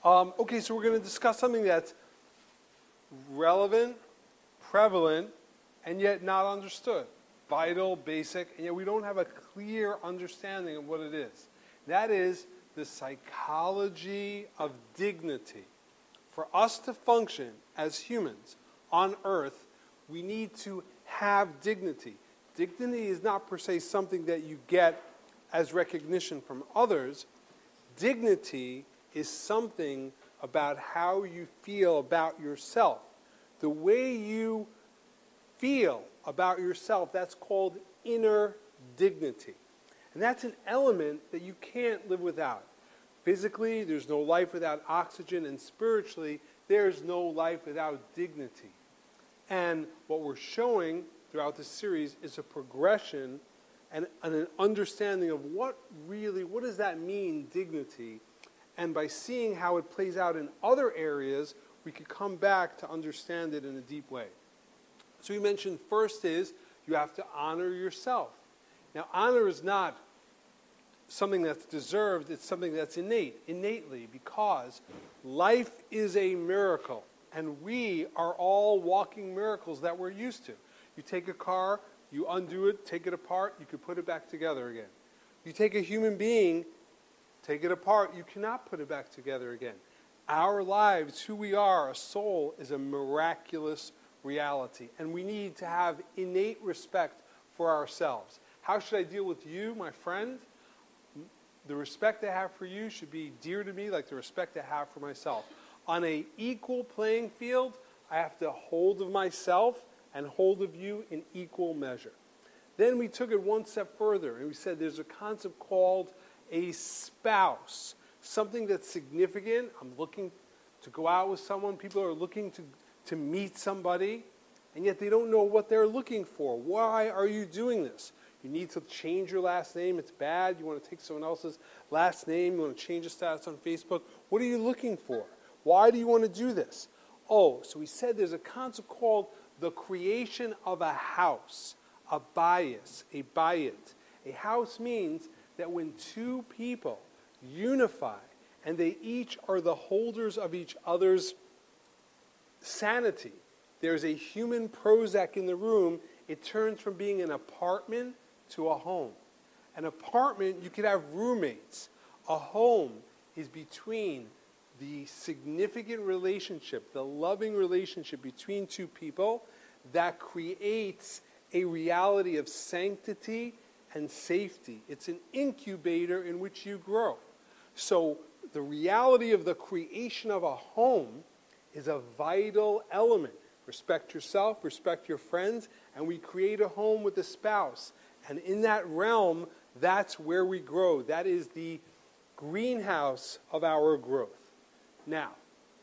Okay, so we're going to discuss something that's relevant, prevalent, and yet not understood. Vital, basic, and yet we don't have a clear understanding of what it is. That is the psychology of dignity. For us to function as humans on earth, we need to have dignity. Dignity is not per se something that you get as recognition from others. Dignity is something about how you feel about yourself. The way you feel about yourself, that's called inner dignity. And that's an element that you can't live without. Physically, there's no life without oxygen, and spiritually, there's no life without dignity. And what we're showing throughout this series is a progression and an understanding of what does that mean, dignity? And by seeing how it plays out in other areas, we could come back to understand it in a deep way. So we mentioned first is you have to honor yourself. Now, honor is not something that's deserved, it's something that's innately, because life is a miracle, and we are all walking miracles that we're used to. You take a car, you undo it, take it apart, you can put it back together again. You take a human being, take it apart, you cannot put it back together again. Our lives, who we are, a soul, is a miraculous reality, and we need to have innate respect for ourselves. How should I deal with you, my friend? The respect I have for you should be dear to me like the respect I have for myself. On an equal playing field, I have to hold of myself and hold of you in equal measure. Then we took it one step further, and we said there's a concept called a spouse, something that's significant. I'm looking to go out with someone. People are looking to meet somebody, and yet they don't know what they're looking for. Why are you doing this? You need to change your last name. It's bad. You want to take someone else's last name. You want to change the status on Facebook. What are you looking for? Why do you want to do this? Oh, so we said there's a concept called the creation of a house, a bias, a bayit. A house means that when two people unify and they each are the holders of each other's sanity, there's a human Prozac in the room, it turns from being an apartment to a home. An apartment, you could have roommates. A home is between the significant relationship, the loving relationship between two people that creates a reality of sanctity and safety. It's an incubator in which you grow. So the reality of the creation of a home is a vital element. Respect yourself, respect your friends, and we create a home with a spouse. And in that realm, that's where we grow. That is the greenhouse of our growth. Now,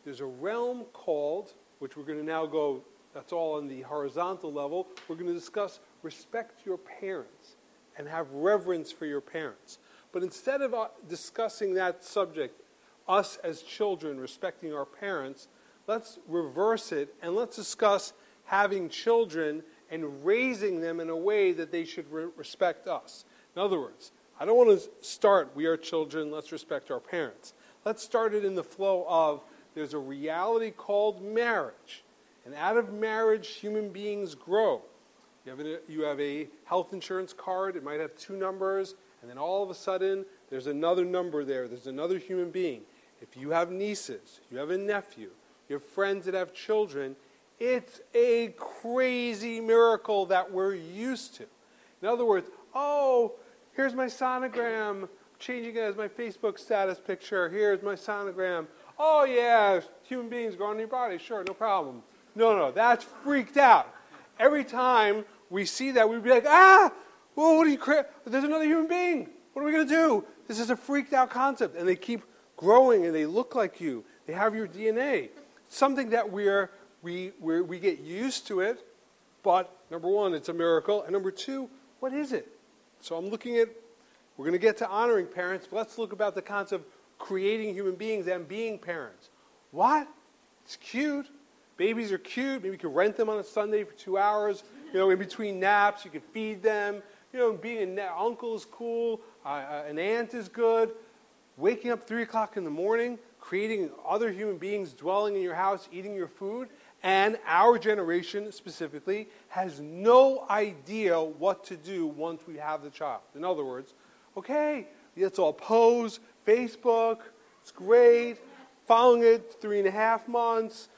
there's a realm called, which we're going to now go, that's all on the horizontal level, we're going to discuss respect your parents and have reverence for your parents. But instead of discussing that subject, us as children respecting our parents, let's reverse it and let's discuss having children and raising them in a way that they should respect us. In other words, I don't want to start, we are children, let's respect our parents. Let's start it in the flow of, there's a reality called marriage. And out of marriage, human beings grow. You have a health insurance card, it might have two numbers, and then all of a sudden, there's another number there, there's another human being. If you have nieces, you have a nephew, you have friends that have children, it's a crazy miracle that we're used to. In other words, oh, here's my sonogram, changing it as my Facebook status picture, here's my sonogram. Oh yeah, human beings growing in your body, sure, no problem. No, that's freaked out. Every time we see that, we'd be like, well, what are you there's another human being. What are we going to do? This is a freaked out concept. And they keep growing and they look like you. They have your DNA. Something that we get used to it, but number one, it's a miracle. And number two, what is it? So I'm looking at, we're going to get to honoring parents, but let's look about the concept of creating human beings and being parents. What? It's cute. Babies are cute. Maybe you can rent them on a Sunday for 2 hours. In between naps, you can feed them. Being an uncle is cool. An aunt is good. Waking up 3 o'clock in the morning, creating other human beings dwelling in your house, eating your food, and our generation specifically has no idea what to do once we have the child. In other words, okay, it's all pose, Facebook, it's great, following it 3.5 months,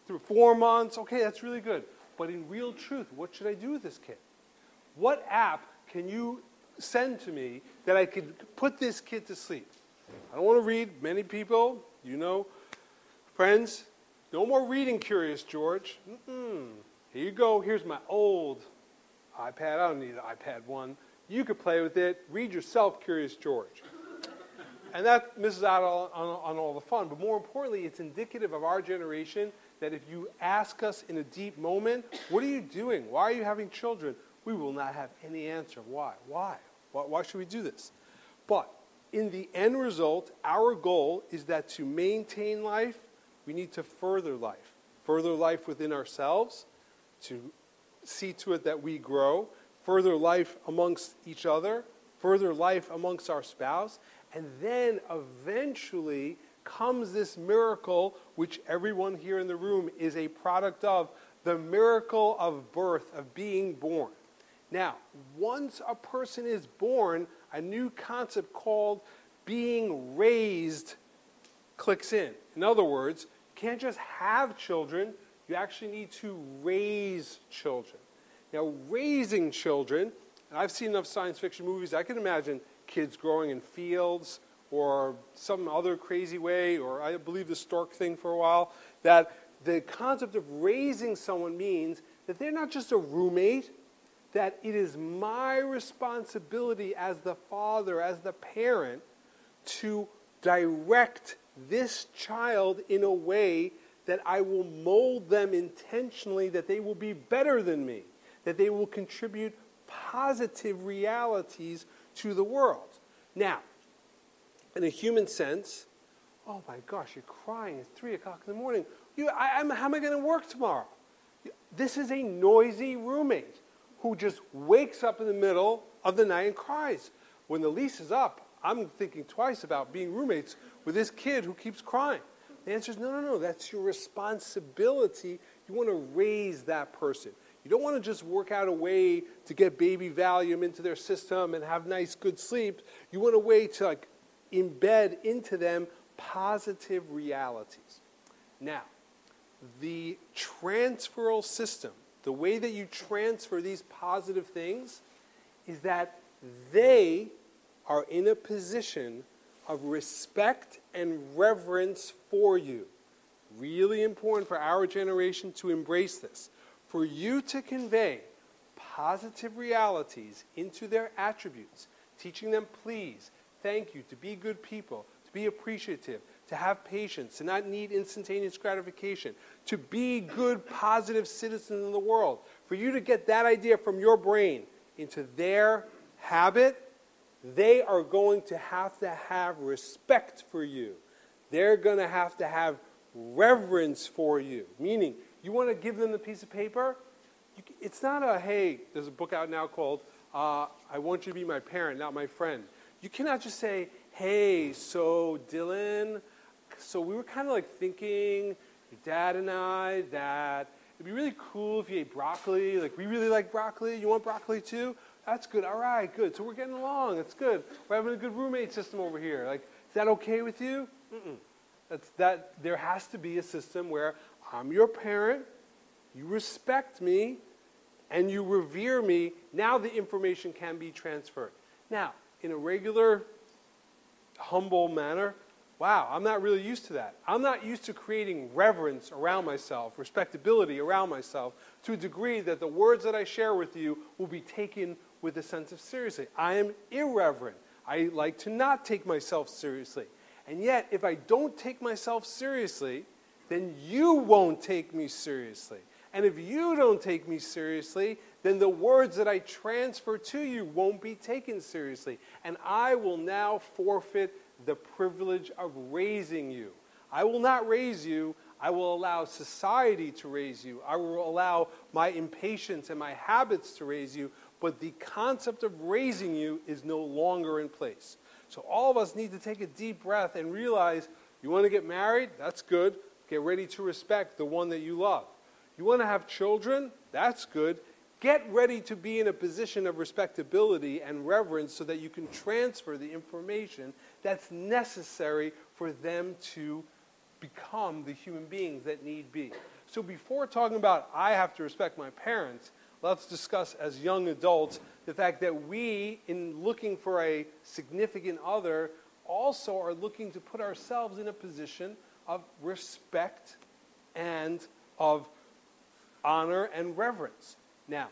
through 4 months, okay, that's really good. But in real truth, what should I do with this kid? What app can you send to me that I could put this kid to sleep? I don't want to read. Many people, you know, friends, no more reading, Curious George. Here you go. Here's my old iPad. I don't need an iPad 1. You could play with it. Read yourself, Curious George. And that misses out on all the fun. But more importantly, it's indicative of our generation that if you ask us in a deep moment, what are you doing? Why are you having children? We will not have any answer. Why? Why should we do this? But in the end result, our goal is that to maintain life, we need to further life. Further life within ourselves, to see to it that we grow, further life amongst each other, further life amongst our spouse, and then eventually comes this miracle, which everyone here in the room is a product of, the miracle of birth, of being born. Now, once a person is born, a new concept called being raised clicks in. In other words, you can't just have children, you actually need to raise children. Now, raising children, and I've seen enough science fiction movies, I can imagine kids growing in fields or some other crazy way, or I believe the stork thing for a while, that the concept of raising someone means that they're not just a roommate, that it is my responsibility as the father, as the parent, to direct this child in a way that I will mold them intentionally, that they will be better than me, that they will contribute positive realities to the world. Now, in a human sense, oh my gosh, you're crying, it's 3 o'clock in the morning. How am I going to work tomorrow? This is a noisy roommate who just wakes up in the middle of the night and cries. When the lease is up, I'm thinking twice about being roommates with this kid who keeps crying. The answer is no, that's your responsibility. You want to raise that person. You don't want to just work out a way to get baby Valium into their system and have nice, good sleep. You want a way to embed into them positive realities. Now, the transferal system, the way that you transfer these positive things is that they are in a position of respect and reverence for you. Really important for our generation to embrace this. For you to convey positive realities into their attributes, teaching them please, thank you, to be good people, to be appreciative, to have patience, to not need instantaneous gratification, to be good, positive citizens in the world. For you to get that idea from your brain into their habit, they are going to have respect for you. They're going to have reverence for you. Meaning, you want to give them the piece of paper? It's not hey, there's a book out now called I Want You to Be My Parent, Not My Friend. You cannot just say, hey, so Dylan, so we were kind of thinking, your dad and I, that it'd be really cool if you ate broccoli. We really like broccoli. You want broccoli too? That's good. All right, good. So we're getting along. That's good. We're having a good roommate system over here. Is that okay with you? There has to be a system where I'm your parent, you respect me, and you revere me. Now the information can be transferred. Now, in a regular, humble manner, wow, I'm not really used to that. I'm not used to creating reverence around myself, respectability around myself, to a degree that the words that I share with you will be taken with a sense of seriousness. I am irreverent. I like to not take myself seriously. And yet, if I don't take myself seriously, then you won't take me seriously. And if you don't take me seriously, then the words that I transfer to you won't be taken seriously. And I will now forfeit the privilege of raising you. I will not raise you. I will allow society to raise you. I will allow my impatience and my habits to raise you. But the concept of raising you is no longer in place. So all of us need to take a deep breath and realize You want to get married? That's good. Get ready to respect the one that you love. You want to have children? That's good. Get ready to be in a position of respectability and reverence so that you can transfer the information that's necessary for them to become the human beings that need be. So before talking about I have to respect my parents, let's discuss as young adults the fact that we, in looking for a significant other, also are looking to put ourselves in a position of respect and of honor and reverence. Now,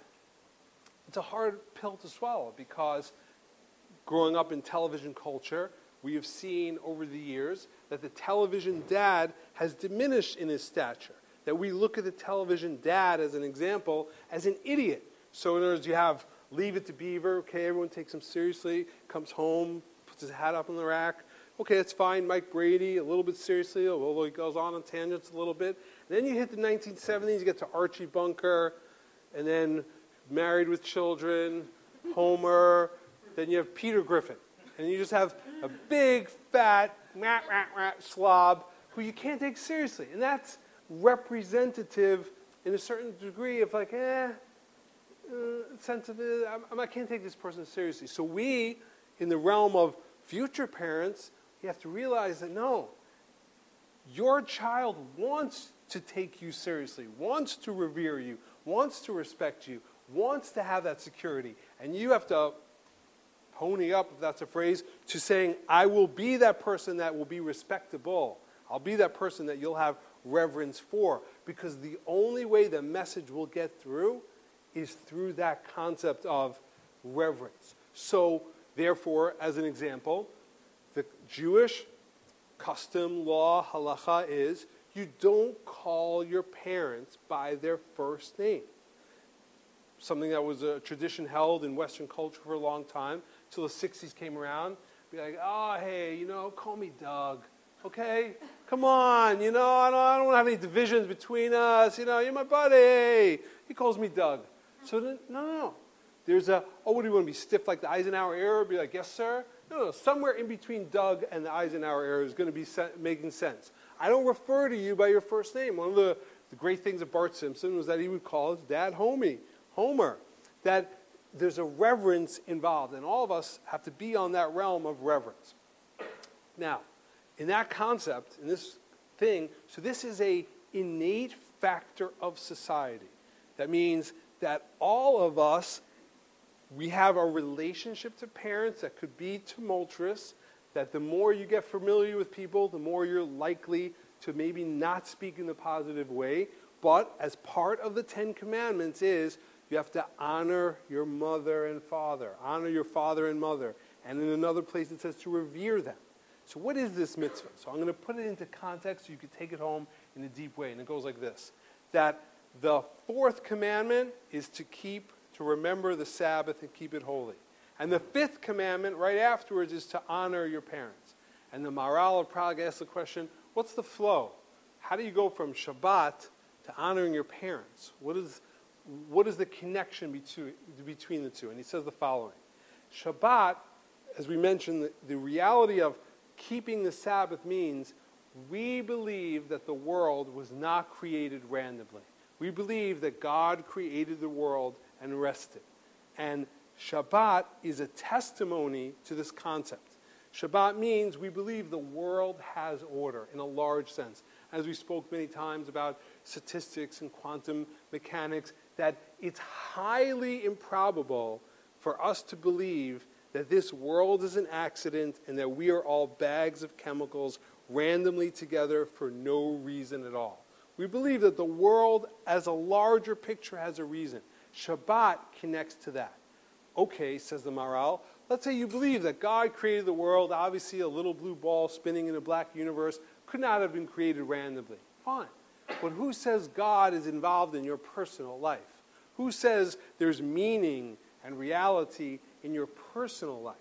it's a hard pill to swallow because growing up in television culture, we have seen over the years that the television dad has diminished in his stature. That we look at the television dad as an example as an idiot. So in other words, you have Leave It to Beaver. Okay, everyone takes him seriously. Comes home, puts his hat up on the rack. Okay, that's fine. Mike Brady, a little bit seriously, although he goes on tangents a little bit. And then you hit the 1970s, you get to Archie Bunker, and then Married with Children, Homer. Then you have Peter Griffin. And you just have a big, fat, slob who you can't take seriously. And that's representative in a certain degree of like, sense of it. I can't take this person seriously. So we, in the realm of future parents, you have to realize that no, your child wants to take you seriously, wants to revere you, wants to respect you, wants to have that security. And you have to pony up, if that's a phrase, to saying, I will be that person that will be respectable. I'll be that person that you'll have reverence for. Because the only way the message will get through is through that concept of reverence. So, therefore, as an example, the Jewish custom, law, halacha is you don't call your parents by their first name. Something that was a tradition held in Western culture for a long time, till the 60s came around. Be like, oh, hey, call me Doug, okay? Come on, I don't have any divisions between us. You're my buddy. He calls me Doug. So then, no. There's what do you want to be stiff like the Eisenhower era? Be like, yes, sir? No, somewhere in between Doug and the Eisenhower era is going to be making sense. I don't refer to you by your first name. One of the great things of Bart Simpson was that he would call his dad Homer. That there's a reverence involved, and all of us have to be on that realm of reverence. Now, in that concept, in this thing, so this is a innate factor of society. That means that all of us, we have a relationship to parents that could be tumultuous, that the more you get familiar with people, the more you're likely to maybe not speak in a positive way. But as part of the Ten Commandments is, you have to honor your mother and father. Honor your father and mother. And in another place it says to revere them. So what is this mitzvah? So I'm going to put it into context so you can take it home in a deep way. And it goes like this. That the fourth commandment is to remember the Sabbath and keep it holy. And the fifth commandment right afterwards is to honor your parents. And the Maharal of Prague asks the question, what's the flow? How do you go from Shabbat to honoring your parents? What is the connection between the two? And he says the following. Shabbat, as we mentioned, the reality of keeping the Sabbath means we believe that the world was not created randomly. We believe that God created the world and rested. And Shabbat is a testimony to this concept. Shabbat means we believe the world has order in a large sense. As we spoke many times about statistics and quantum mechanics, that it's highly improbable for us to believe that this world is an accident and that we are all bags of chemicals randomly together for no reason at all. We believe that the world as a larger picture has a reason. Shabbat connects to that. Okay, says the Maharal, let's say you believe that God created the world. Obviously, a little blue ball spinning in a black universe could not have been created randomly. Fine. But who says God is involved in your personal life? Who says there's meaning and reality in your personal life?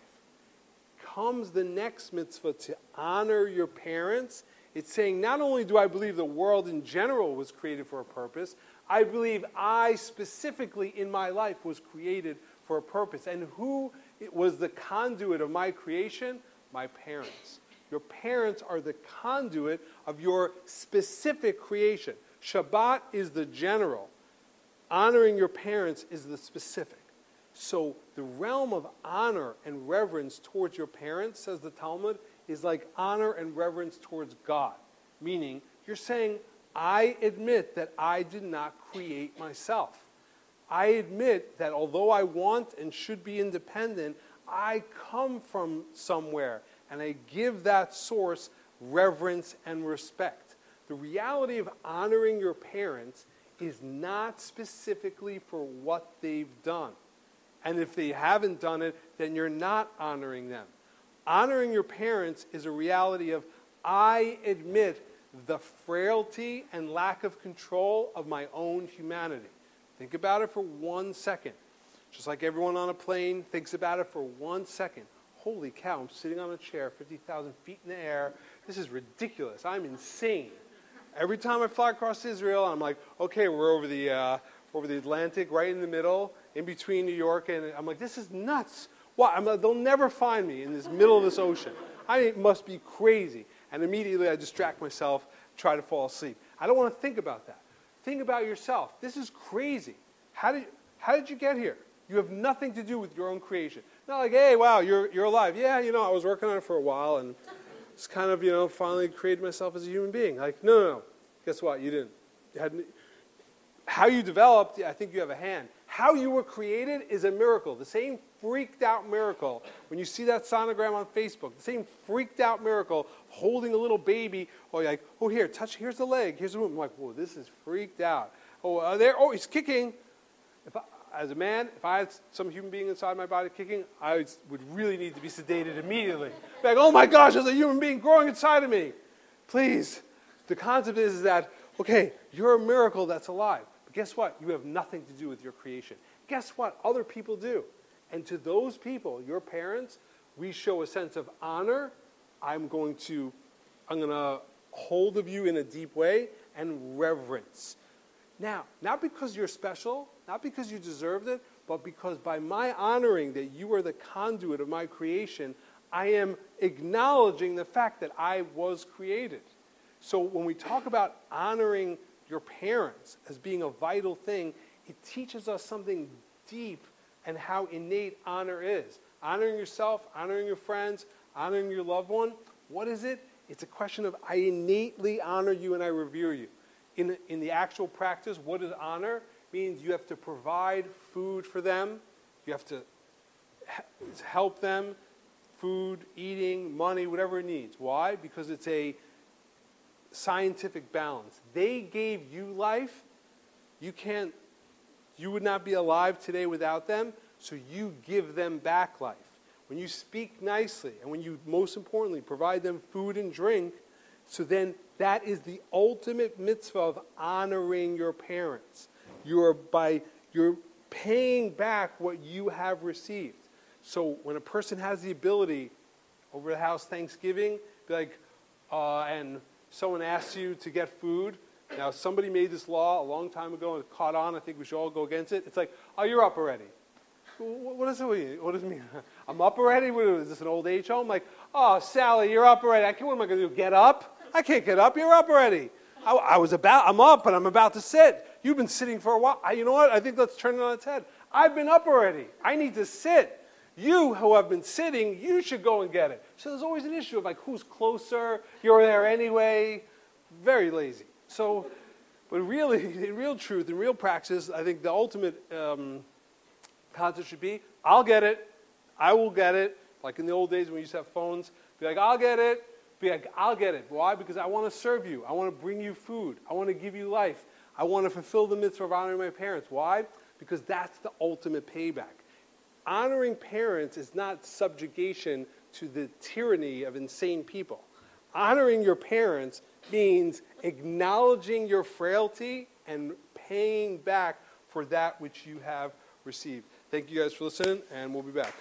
Comes the next mitzvah to honor your parents. It's saying not only do I believe the world in general was created for a purpose, I believe I specifically in my life was created for a purpose. And who was the conduit of my creation? My parents. Your parents are the conduit of your specific creation. Shabbat is the general. Honoring your parents is the specific. So the realm of honor and reverence towards your parents, says the Talmud, is like honor and reverence towards God. Meaning, you're saying, I admit that I did not create myself. I admit that although I want and should be independent, I come from somewhere, and I give that source reverence and respect. The reality of honoring your parents is not specifically for what they've done. And if they haven't done it, then you're not honoring them. Honoring your parents is a reality of, I admit the frailty and lack of control of my own humanity. Think about it for 1 second. Just like everyone on a plane thinks about it for 1 second. Holy cow, I'm sitting on a chair 50,000 feet in the air. This is ridiculous. I'm insane. Every time I fly across Israel, I'm like, okay, we're over the Atlantic, right in the middle, in between New York, and I'm like, this is nuts. Why? They'll never find me in this middle of this ocean. I must be crazy. And immediately I distract myself, try to fall asleep. I don't want to think about that. Think about yourself. This is crazy. How did you get here? You have nothing to do with your own creation. Not like, hey, wow, you're alive. Yeah, I was working on it for a while, and it's kind of, finally created myself as a human being. Like, no. Guess what? You didn't. How you developed, I think you have a hand. How you were created is a miracle. The same freaked out miracle, when you see that sonogram on Facebook, the same freaked out miracle, holding a little baby, you're like, here, here's the leg, here's the womb. I'm like, whoa, this is freaked out. He's kicking. As a man, if I had some human being inside my body kicking, I would really need to be sedated immediately. Like, oh my gosh, there's a human being growing inside of me. Please. The concept is that, okay, you're a miracle that's alive. But guess what? You have nothing to do with your creation. Guess what? Other people do. And to those people, your parents, we show a sense of honor. I'm going to hold of you in a deep way, and reverence. Now, not because you're special, not because you deserved it, but because by my honoring that you are the conduit of my creation, I am acknowledging the fact that I was created. So when we talk about honoring your parents as being a vital thing, it teaches us something deep and how innate honor is. Honoring yourself, honoring your friends, honoring your loved one. What is it? It's a question of, I innately honor you and I revere you. In the actual practice, what is honor? It means you have to provide food for them. You have to help them, food, eating, money, whatever it needs. Why? Because it's a scientific balance. They gave you life. You would not be alive today without them, so you give them back life. When you speak nicely, and when you, most importantly, provide them food and drink, so then that is the ultimate mitzvah of honoring your parents. You're paying back what you have received. So when a person has the ability, over the house Thanksgiving, be like, and someone asks you to get food. Now, somebody made this law a long time ago and it caught on. I think we should all go against it. It's like, oh, you're up already. What does it mean? What does it mean? I'm up already? Is this an old age home? Like, oh, Sally, you're up already. What am I going to do, get up? I can't get up. You're up already. I'm up, but I'm about to sit. You've been sitting for a while. You know what? I think let's turn it on its head. I've been up already. I need to sit. You who have been sitting, you should go and get it. So there's always an issue of like, who's closer? You're there anyway. Very lazy. So, but really, in real truth, in real praxis, I think the ultimate concept should be, I'll get it. I will get it. Like in the old days when we used to have phones, be like, I'll get it. Be like, I'll get it. Why? Because I want to serve you. I want to bring you food. I want to give you life. I want to fulfill the mitzvah of honoring my parents. Why? Because that's the ultimate payback. Honoring parents is not subjugation to the tyranny of insane people. Honoring your parents means acknowledging your frailty and paying back for that which you have received. Thank you guys for listening, and we'll be back.